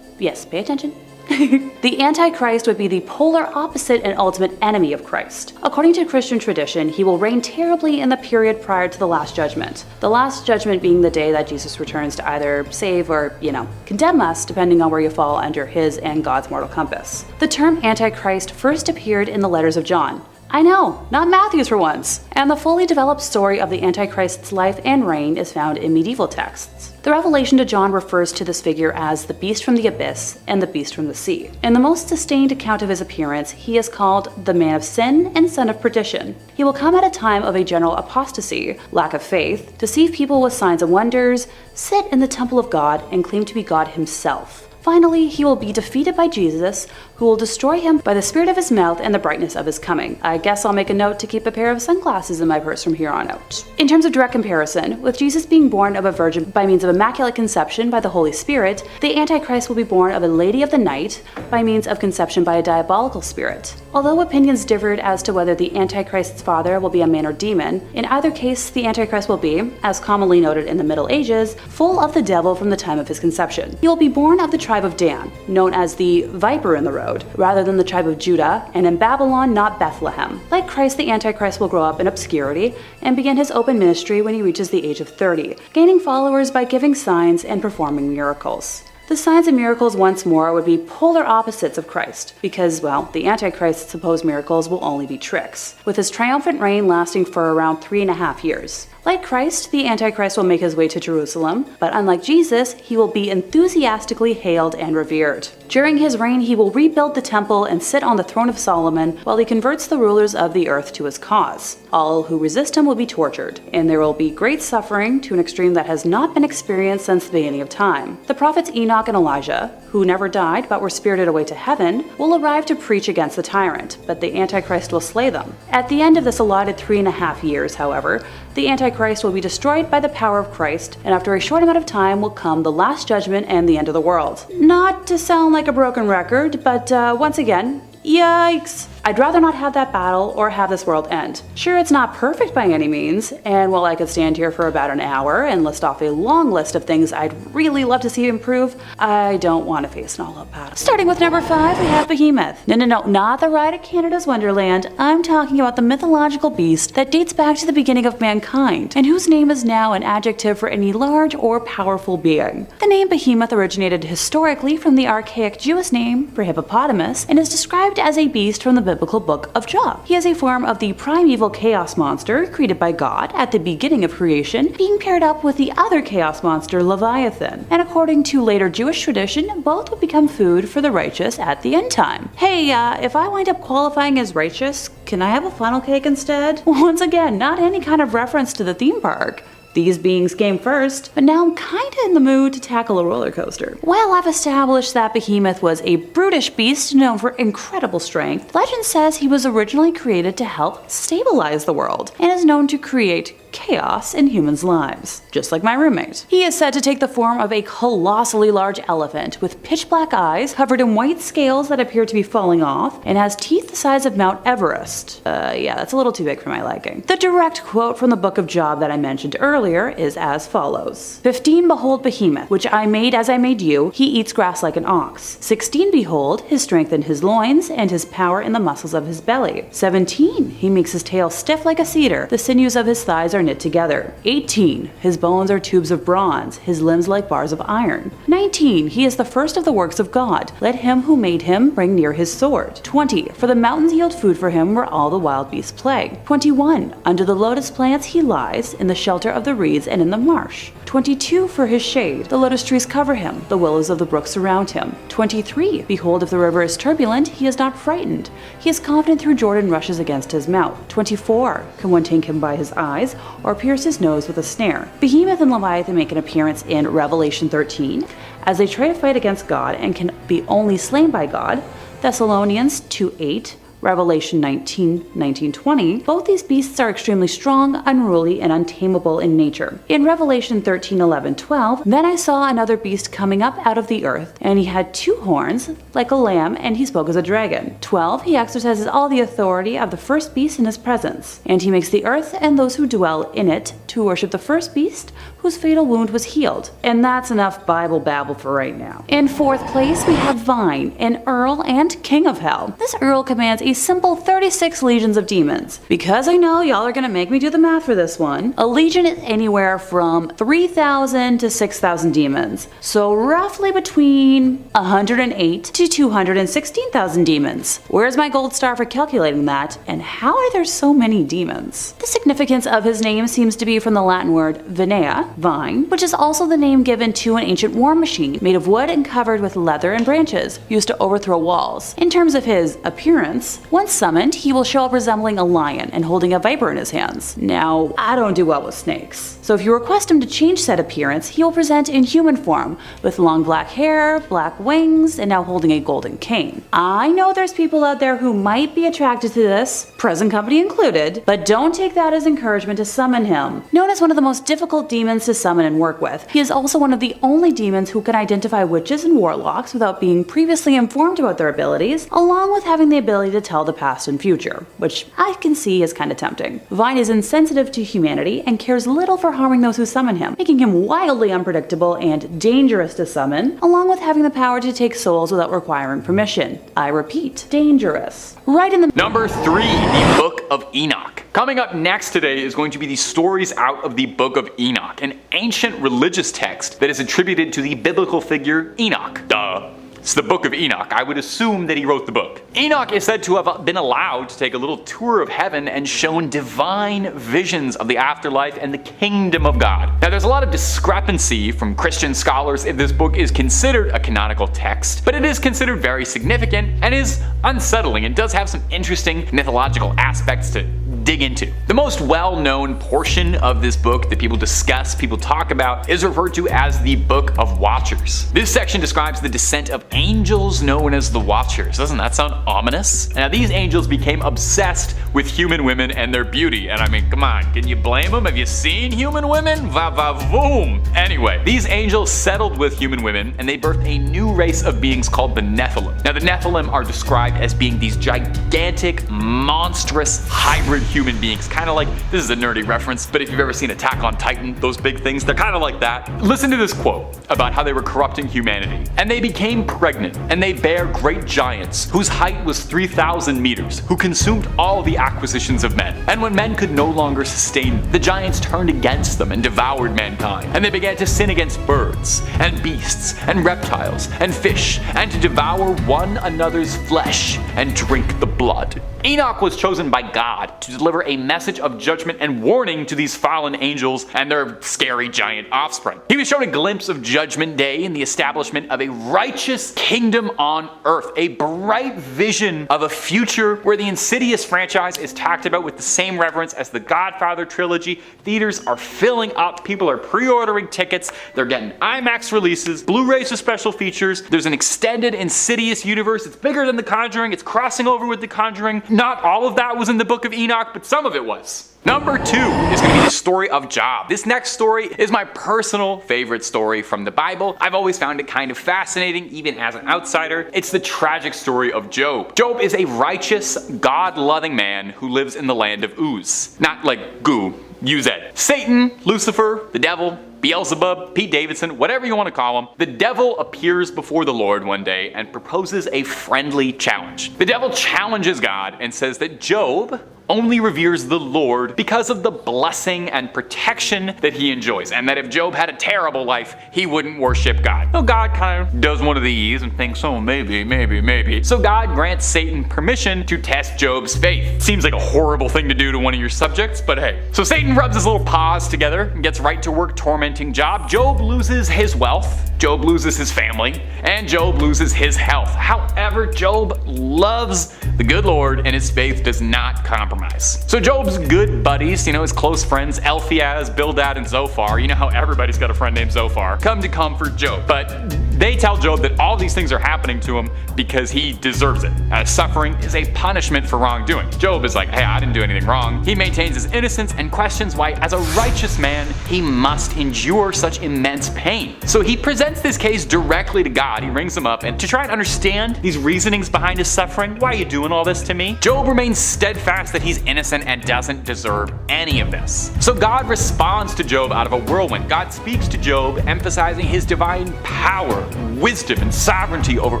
Yes, pay attention. The Antichrist would be the polar opposite and ultimate enemy of Christ. According to Christian tradition, he will reign terribly in the period prior to the Last Judgment. The Last Judgment being the day that Jesus returns to either save or, condemn us, depending on where you fall under his and God's mortal compass. The term Antichrist first appeared in the letters of John. I know, not Matthew's for once. And the fully developed story of the Antichrist's life and reign is found in medieval texts. The revelation to John refers to this figure as the beast from the abyss and the beast from the sea. In the most sustained account of his appearance, he is called the man of sin and son of perdition. He will come at a time of a general apostasy, lack of faith, deceive people with signs and wonders, sit in the temple of God, and claim to be God himself. Finally, he will be defeated by Jesus, who will destroy him by the spirit of his mouth and the brightness of his coming. I guess I'll make a note to keep a pair of sunglasses in my purse from here on out. In terms of direct comparison, with Jesus being born of a virgin by means of immaculate conception by the Holy Spirit, the Antichrist will be born of a lady of the night by means of conception by a diabolical spirit. Although opinions differed as to whether the Antichrist's father will be a man or demon, in either case the Antichrist will be, as commonly noted in the Middle Ages, full of the devil from the time of his conception. He will be born of the tribe of Dan, known as the viper in the road. borrowed, rather than the tribe of Judah, and in Babylon, not Bethlehem. Like Christ, the Antichrist will grow up in obscurity and begin his open ministry when he reaches the age of 30, gaining followers by giving signs and performing miracles. The signs and miracles once more would be polar opposites of Christ, because, well, the Antichrist's supposed miracles will only be tricks, with his triumphant reign lasting for around 3.5 years. Like Christ, the Antichrist will make his way to Jerusalem, but unlike Jesus, he will be enthusiastically hailed and revered. During his reign, he will rebuild the temple and sit on the throne of Solomon while he converts the rulers of the earth to his cause. All who resist him will be tortured, and there will be great suffering to an extreme that has not been experienced since the beginning of time. The prophets Enoch and Elijah, who never died but were spirited away to heaven, will arrive to preach against the tyrant, but the Antichrist will slay them. At the end of this allotted 3.5 years, however, the Antichrist will be destroyed by the power of Christ, and after a short amount of time will come the last judgment and the end of the world. Not to sound like a broken record, but once again, yikes! I'd rather not have that battle or have this world end. Sure, it's not perfect by any means, and while I could stand here for about an hour and list off a long list of things I'd really love to see improve, I don't want to face an all-out battle. Starting with number 5, we have Behemoth. No, not the ride at Canada's Wonderland. I'm talking about the mythological beast that dates back to the beginning of mankind, and whose name is now an adjective for any large or powerful being. The name Behemoth originated historically from the archaic Jewish name for hippopotamus, and is described as a beast from the biblical book of Job. He is a form of the primeval chaos monster created by God at the beginning of creation, being paired up with the other chaos monster Leviathan. And according to later Jewish tradition, both would become food for the righteous at the end time. Hey, if I wind up qualifying as righteous, can I have a funnel cake instead? Once again, not any kind of reference to the theme park. These beings came first, but now I'm kinda in the mood to tackle a roller coaster. Well, I've established that Behemoth was a brutish beast known for incredible strength. Legend says he was originally created to help stabilize the world, and is known to create chaos in humans' lives, just like my roommate. He is said to take the form of a colossally large elephant with pitch black eyes covered in white scales that appear to be falling off, and has teeth the size of Mount Everest. Yeah, that's a little too big for my liking. The direct quote from the book of Job that I mentioned earlier is as follows. 15 Behold Behemoth, which I made as I made you, he eats grass like an ox. 16 Behold, his strength in his loins, and his power in the muscles of his belly. 17 He makes his tail stiff like a cedar, the sinews of his thighs are knit together. 18 His bones are tubes of bronze, his limbs like bars of iron. 19 He is the first of the works of God, let him who made him bring near his sword. 20 For the mountains yield food for him where all the wild beasts play. 21 Under the lotus plants he lies, in the shelter of the reeds and in the marsh. 22 For his shade the lotus trees cover him, the willows of the brook surround him. 23 Behold, if the river is turbulent, he is not frightened. He is confident through Jordan rushes against his mouth. 24 Can one take him by his eyes, or pierce his nose with a snare? Behemoth and Leviathan make an appearance in Revelation 13 as they try to fight against God and can be only slain by God. Thessalonians 2:8, Revelation 19:20. Both these beasts are extremely strong, unruly, and untamable in nature. In Revelation 13:11-12, then I saw another beast coming up out of the earth, and he had 2 horns, like a lamb, and he spoke as a dragon. 12, he exercises all the authority of the first beast in his presence, and he makes the earth and those who dwell in it to worship the first beast, whose fatal wound was healed. And that's enough Bible babble for right now. In 4th place, we have Vine, an Earl and King of Hell. This Earl commands a simple 36 legions of demons. Because I know y'all are gonna make me do the math for this one, a legion is anywhere from 3,000 to 6,000 demons. So roughly between 108 to 216,000 demons. Where's my gold star for calculating that? And how are there so many demons? The significance of his name seems to be from the Latin word vinea, vine, which is also the name given to an ancient war machine made of wood and covered with leather and branches, used to overthrow walls. In terms of his appearance, once summoned, he will show up resembling a lion and holding a viper in his hands. Now, I don't do well with snakes, so if you request him to change said appearance, he will present in human form, with long black hair, black wings, and now holding a golden cane. I know there's people out there who might be attracted to this, present company included, but don't take that as encouragement to summon him. Known as one of the most difficult demons to summon and work with, he is also one of the only demons who can identify witches and warlocks without being previously informed about their abilities, along with having the ability to tell the past and future, which I can see is kinda tempting. Vine is insensitive to humanity and cares little for harming those who summon him, making him wildly unpredictable and dangerous to summon, along with having the power to take souls without requiring permission. I repeat, dangerous. Right in the Number 3, the Book of Enoch. Coming up next today is going to be the stories out of the Book of Enoch, an ancient religious text that is attributed to the biblical figure Enoch. Duh. It's the Book of Enoch. I would assume that he wrote the book. Enoch is said to have been allowed to take a little tour of heaven and shown divine visions of the afterlife and the kingdom of God. Now, there's a lot of discrepancy from Christian scholars if this book is considered a canonical text, but it is considered very significant and is unsettling. It does have some interesting mythological aspects to dig into. The most well-known portion of this book that people discuss, people talk about, is referred to as the Book of Watchers. This section describes the descent of angels known as the Watchers. Doesn't that sound ominous? Now, these angels became obsessed with human women and their beauty, and I mean, come on, can you blame them? Have you seen human women? Va-va-voom! Anyway, these angels settled with human women, and they birthed a new race of beings called the Nephilim. Now, the Nephilim are described as being these gigantic, monstrous, hybrid human beings, kind of like, this is a nerdy reference, but if you've ever seen Attack on Titan, those big things, they're kind of like that. Listen to this quote about how they were corrupting humanity. And they became pregnant, and they bare great giants, whose height was 3,000 meters, who consumed all the acquisitions of men. And when men could no longer sustain, the giants turned against them and devoured mankind. And they began to sin against birds, and beasts, and reptiles, and fish, and to devour one another's flesh, and drink the blood. Enoch was chosen by God to deliver a message of judgment and warning to these fallen angels and their scary giant offspring. He was shown a glimpse of Judgment Day and the establishment of a righteous kingdom on earth, a bright vision of a future where the Insidious franchise is talked about with the same reverence as the Godfather trilogy. Theaters are filling up, people are pre-ordering tickets, they're getting IMAX releases, Blu-rays with special features, there's an extended Insidious universe, it's bigger than The Conjuring, it's crossing over with The Conjuring. Not all of that was in the Book of Enoch, but some of it was. Number 2 is going to be the story of Job. This next story is my personal favorite story from the Bible. I've always found it kind of fascinating, even as an outsider. It's the tragic story of Job. Job is a righteous, God-loving man who lives in the land of Uz. Not like goo, U-Z. Satan, Lucifer, the devil, Beelzebub, Pete Davidson, whatever you want to call him, the devil appears before the Lord one day and proposes a friendly challenge. The devil challenges God and says that Job only reveres the Lord because of the blessing and protection that he enjoys, and that if Job had a terrible life, he wouldn't worship God. So God kind of does one of these and thinks, oh, maybe. So God grants Satan permission to test Job's faith. Seems like a horrible thing to do to one of your subjects, but hey. So Satan rubs his little paws together and gets right to work tormenting Job. Job loses his wealth, Job loses his family, and Job loses his health. However, Job loves the good Lord, and his faith does not compromise. So Job's good buddies, his close friends, Eliphaz, Bildad, and Zophar, how everybody's got a friend named Zophar, come to comfort Job. But they tell Job that all these things are happening to him because he deserves it. Suffering is a punishment for wrongdoing. Job is like, hey, I didn't do anything wrong. He maintains his innocence and questions why, as a righteous man, he must endure such immense pain. So he presents this case directly to God. He rings him up and to try and understand these reasonings behind his suffering. Why are you doing all this to me? Job remains steadfast that he's innocent and doesn't deserve any of this. So God responds to Job out of a whirlwind. God speaks to Job, emphasizing his divine power, wisdom, and sovereignty over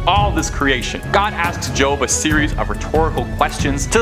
all this creation. God asks Job a series of rhetorical questions to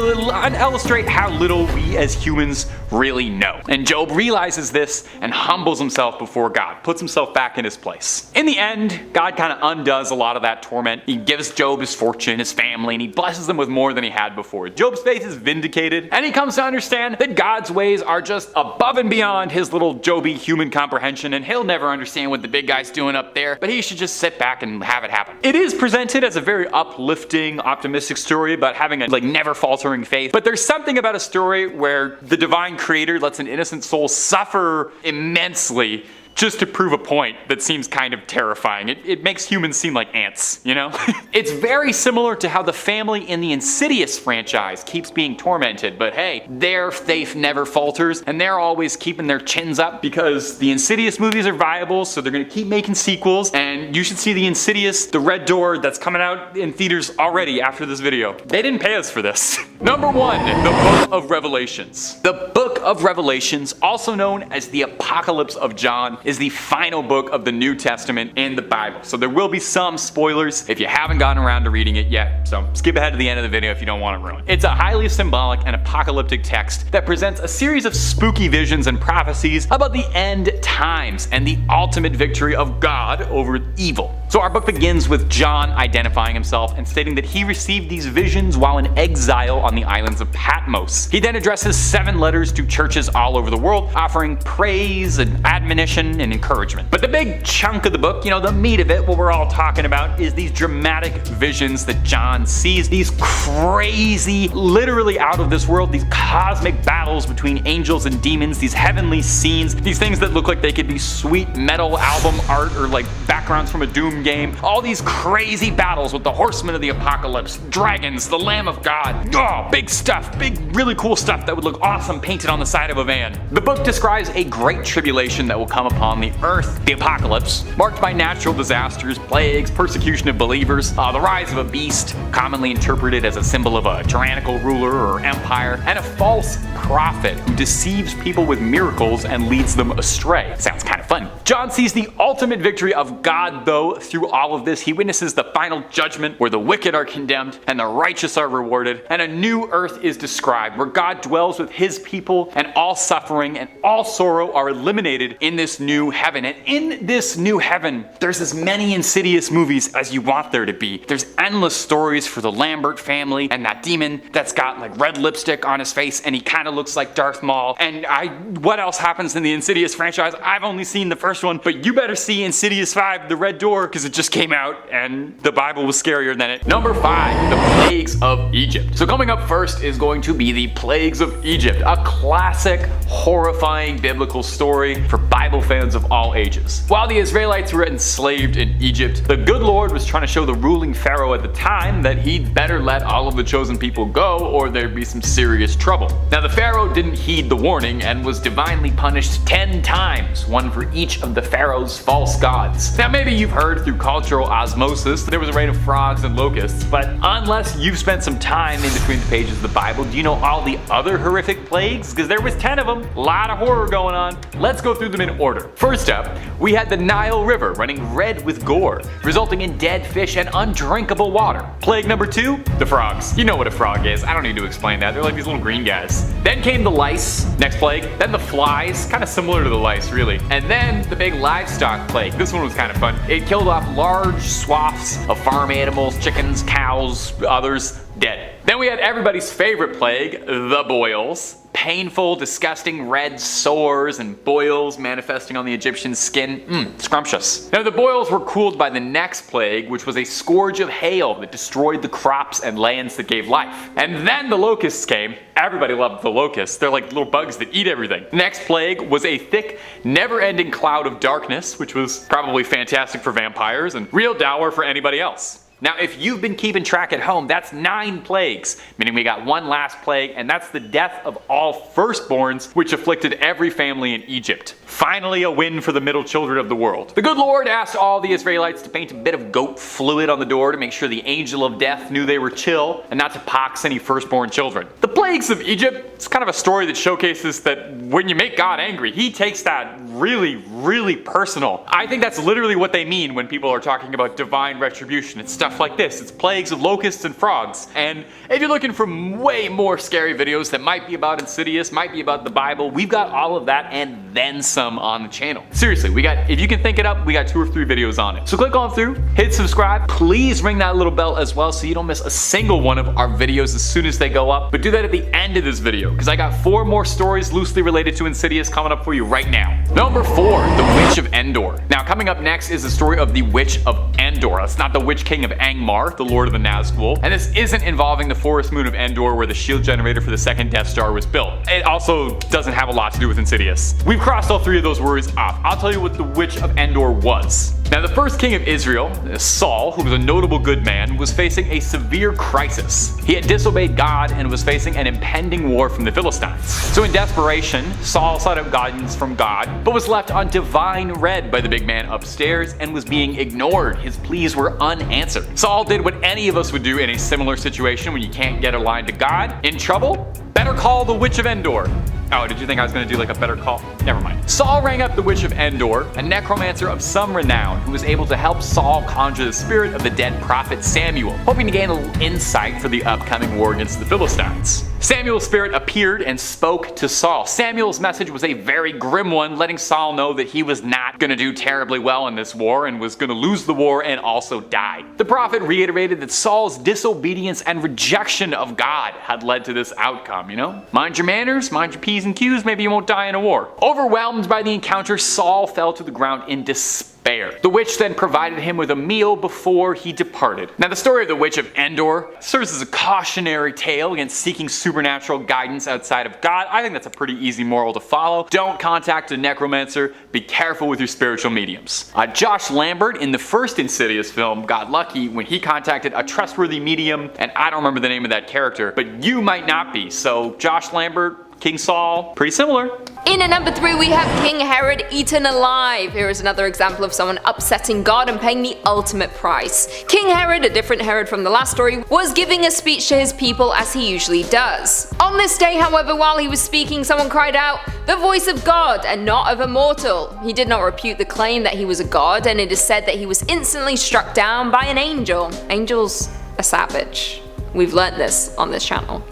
illustrate how little we as humans really know. And Job realizes this and humbles himself before God, puts himself back in his place. In the end, God kind of undoes a lot of that torment. He gives Job his fortune, his family, and he blesses them with more than he had before. Job's faith is vindicated, and he comes to understand that God's ways are just above and beyond his little Joby human comprehension, and he'll never understand what the big guy's doing up there, but he should just sit back and have it happen. It is presented as a very uplifting, optimistic story about having a never faltering faith, but there's something about a story where the divine creator lets an innocent soul suffer immensely just to prove a point that seems kind of terrifying. It makes humans seem like ants, It's very similar to how the family in the Insidious franchise keeps being tormented, but hey, their faith never falters, and they're always keeping their chins up because the Insidious movies are viable, so they're gonna keep making sequels, and you should see the Insidious, The Red Door, that's coming out in theaters already after this video. They didn't pay us for this. Number 1, the Book of Revelations. The Book of Revelations, also known as the Apocalypse of John, is the final book of the New Testament in the Bible. So there will be some spoilers if you haven't gotten around to reading it yet, so skip ahead to the end of the video if you don't want to ruin it. It's a highly symbolic and apocalyptic text that presents a series of spooky visions and prophecies about the end times and the ultimate victory of God over evil. So our book begins with John identifying himself and stating that he received these visions while in exile on the islands of Patmos. He then addresses 7 letters to churches all over the world, offering praise and admonition and encouragement. But the big chunk of the book, the meat of it, what we're all talking about, is these dramatic visions that John sees, these crazy, literally out of this world, these cosmic battles between angels and demons, these heavenly scenes, these things that look like they could be sweet metal album art or like backgrounds from a Doom game, all these crazy battles with the Horsemen of the Apocalypse, dragons, the Lamb of God. Oh, big stuff, big, really cool stuff that would look awesome painted on the side of a van. The book describes a great tribulation that will come upon the earth, the apocalypse, marked by natural disasters, plagues, persecution of believers, the rise of a beast, commonly interpreted as a symbol of a tyrannical ruler or empire, and a false prophet who deceives people with miracles and leads them astray. Sounds kind of fun. John sees the ultimate victory of God, though, through all of this. He witnesses the final judgment where the wicked are condemned and the righteous are rewarded, and a new earth is described where God dwells with his people and all suffering and all sorrow are eliminated in this new heaven. And in this new heaven, there's as many Insidious movies as you want there to be. There's endless stories for the Lambert family and that demon that's got like red lipstick on his face and he kind of looks like Darth Maul. And what else happens in the Insidious franchise? I've only seen the first one, but you better see Insidious 5, The Red Door, because it just came out and the Bible was scarier than it. Number 5, the Plagues of Egypt. So coming up first is going to be the Plagues of Egypt, a classic, horrifying biblical story for Bible fans of all ages. While the Israelites were enslaved in Egypt, the good Lord was trying to show the ruling pharaoh at the time that he'd better let all of the chosen people go or there'd be some serious trouble. Now the pharaoh didn't heed the warning and was divinely punished 10 times, one for each of the pharaoh's false gods. Now maybe you've heard through cultural osmosis that there was a rain of frogs and locusts, but unless you've spent some time in between the pages of the Bible, do you know all the other horrific plagues? Because there was 10 of them, a lot of horror going on. Let's go through them in order. First up, we had the Nile River running red with gore, resulting in dead fish and undrinkable water. Plague number 2, the frogs. You know what a frog is, I don't need to explain that, they're like these little green guys. Then came the lice, next plague, then the flies, kind of similar to the lice really, and then the big livestock plague. This one was kind of fun. It killed off large swaths of farm animals, chickens, cows, others, dead. Then we had everybody's favorite plague, the boils. Painful, disgusting red sores and boils manifesting on the Egyptian skin. Scrumptious. Now the boils were cooled by the next plague, which was a scourge of hail that destroyed the crops and lands that gave life. And then the locusts came. Everybody loved the locusts. They're like little bugs that eat everything. The next plague was a thick, never-ending cloud of darkness, which was probably fantastic for vampires and real dour for anybody else. Now, if you've been keeping track at home, that's 9 plagues, meaning we got one last plague, and that's the death of all firstborns, which afflicted every family in Egypt. Finally, a win for the middle children of the world. The good Lord asked all the Israelites to paint a bit of goat fluid on the door to make sure the angel of death knew they were chill and not to pox any firstborn children. The plagues of Egypt, it's kind of a story that showcases that when you make God angry, he takes that really, really personal. I think that's literally what they mean when people are talking about divine retribution. It's stuff like this. It's plagues of locusts and frogs. And if you're looking for way more scary videos that might be about Insidious, might be about the Bible, we've got all of that and then some on the channel. Seriously, we got, if you can think it up, we got 2 or 3 videos on it. So click on through, hit subscribe, please ring that little bell as well so you don't miss a single one of our videos as soon as they go up. But do that at the end of this video because I got 4 more stories loosely related to Insidious coming up for you right now. Number 4, the Witch of Endor. Now coming up next is the story of the Witch of Endor. It's not the Witch King of Angmar, the Lord of the Nazgul, and this isn't involving the forest moon of Endor where the shield generator for the second Death Star was built. It also doesn't have a lot to do with Insidious. We've crossed all 3 of those words off. I'll tell you what the Witch of Endor was. Now the first king of Israel, Saul, who was a notable good man, was facing a severe crisis. He had disobeyed God and was facing an impending war from the Philistines. So in desperation, Saul sought out guidance from God, but was left on divine red by the big man upstairs and was being ignored. His pleas were unanswered. Saul did what any of us would do in a similar situation when you can't get a line to God. In trouble? Better call the Witch of Endor. Oh, did you think I was going to do like a better call? Never mind. Saul rang up the Witch of Endor, a necromancer of some renown who was able to help Saul conjure the spirit of the dead prophet Samuel, hoping to gain a little insight for the upcoming war against the Philistines. Samuel's spirit appeared and spoke to Saul. Samuel's message was a very grim one, letting Saul know that he was not going to do terribly well in this war and was going to lose the war and also die. The prophet reiterated that Saul's disobedience and rejection of God had led to this outcome, you know? Mind your manners, mind your P's and Q's, maybe you won't die in a war. Overwhelmed by the encounter, Saul fell to the ground in despair. The witch then provided him with a meal before he departed. Now the story of the Witch of Endor serves as a cautionary tale against seeking supernatural guidance outside of God. I think that's a pretty easy moral to follow. Don't contact a necromancer. Be careful with your spiritual mediums. Josh Lambert in the first Insidious film got lucky when he contacted a trustworthy medium, and I don't remember the name of that character, but you might not be. So Josh Lambert, King Saul, pretty similar. In at number 3 we have King Herod eaten alive. Here is another example of someone upsetting God and paying the ultimate price. King Herod, a different Herod from the last story, was giving a speech to his people as he usually does. On this day, however, while he was speaking, someone cried out, "The voice of God and not of a mortal." He did not refute the claim that he was a god, and it is said that he was instantly struck down by an angel. Angels are savage. We've learnt this on this channel.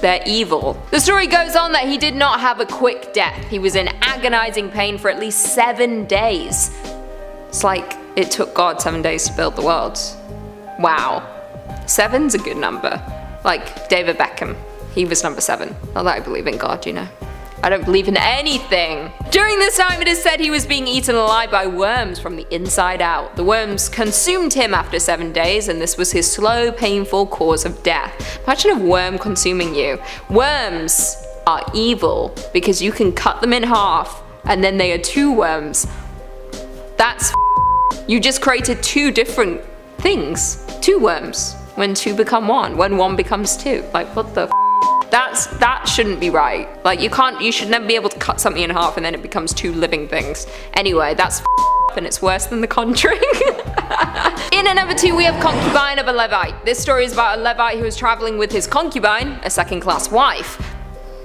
They're evil. The story goes on that he did not have a quick death. He was in agonizing pain for at least 7 days. It's like it took God 7 days to build the world. Wow. 7's a good number. Like David Beckham. He was number 7. Not that I believe in God, you know. I don't believe in anything. During this time, it is said he was being eaten alive by worms from the inside out. The worms consumed him after 7 days, and this was his slow, painful cause of death. Imagine a worm consuming you. Worms are evil because you can cut them in half, and then they are 2 worms. That's you just created 2 different things. 2 worms. When 2 become 1. When 1 becomes 2. Like, what the That shouldn't be right. Like, you should never be able to cut something in half and then it becomes 2 living things. Anyway, that's and it's worse than The Conjuring. In at number 2 we have Concubine of a Levite. This story is about a Levite who is traveling with his concubine, a second-class wife.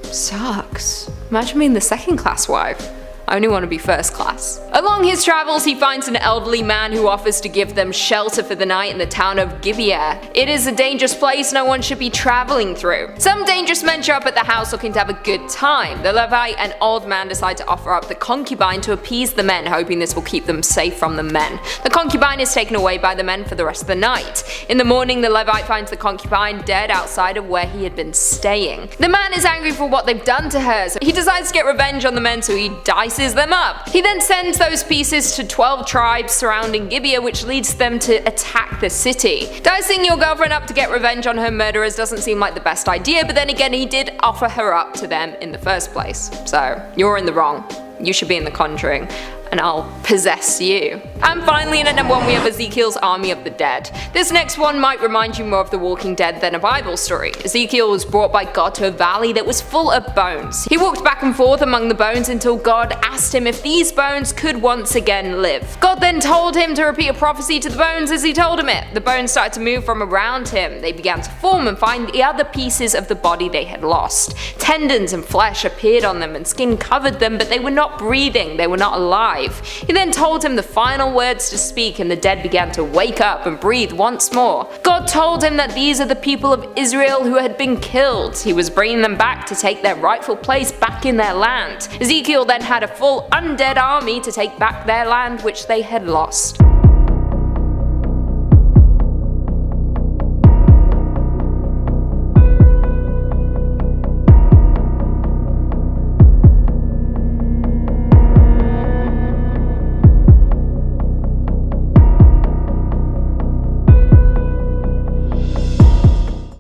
Sucks. Imagine being the second-class wife. I only want to be first class. Along his travels, he finds an elderly man who offers to give them shelter for the night in the town of Gibeah. It is a dangerous place no one should be traveling through. Some dangerous men show up at the house looking to have a good time. The Levite and old man decide to offer up the concubine to appease the men, hoping this will keep them safe from the men. The concubine is taken away by the men for the rest of the night. In the morning, the Levite finds the concubine dead outside of where he had been staying. The man is angry for what they've done to her, so he decides to get revenge on the men, so he dices them up. He then sends those pieces to 12 tribes surrounding Gibeah, which leads them to attack the city. Dicing your girlfriend up to get revenge on her murderers doesn't seem like the best idea, but then again, he did offer her up to them in the first place. So, you're in the wrong. You should be in The Conjuring, and I'll possess you. And finally, in at number 1 we have Ezekiel's Army of the Dead. This next one might remind you more of The Walking Dead than a Bible story. Ezekiel was brought by God to a valley that was full of bones. He walked back and forth among the bones until God asked him if these bones could once again live. God then told him to repeat a prophecy to the bones as he told him it. The bones started to move from around him. They began to form and find the other pieces of the body they had lost. Tendons and flesh appeared on them and skin covered them, but they were not breathing, they were not alive. He then told him the final words to speak, and the dead began to wake up and breathe once more. God told him that these are the people of Israel who had been killed. He was bringing them back to take their rightful place back in their land. Ezekiel then had a full undead army to take back their land which they had lost.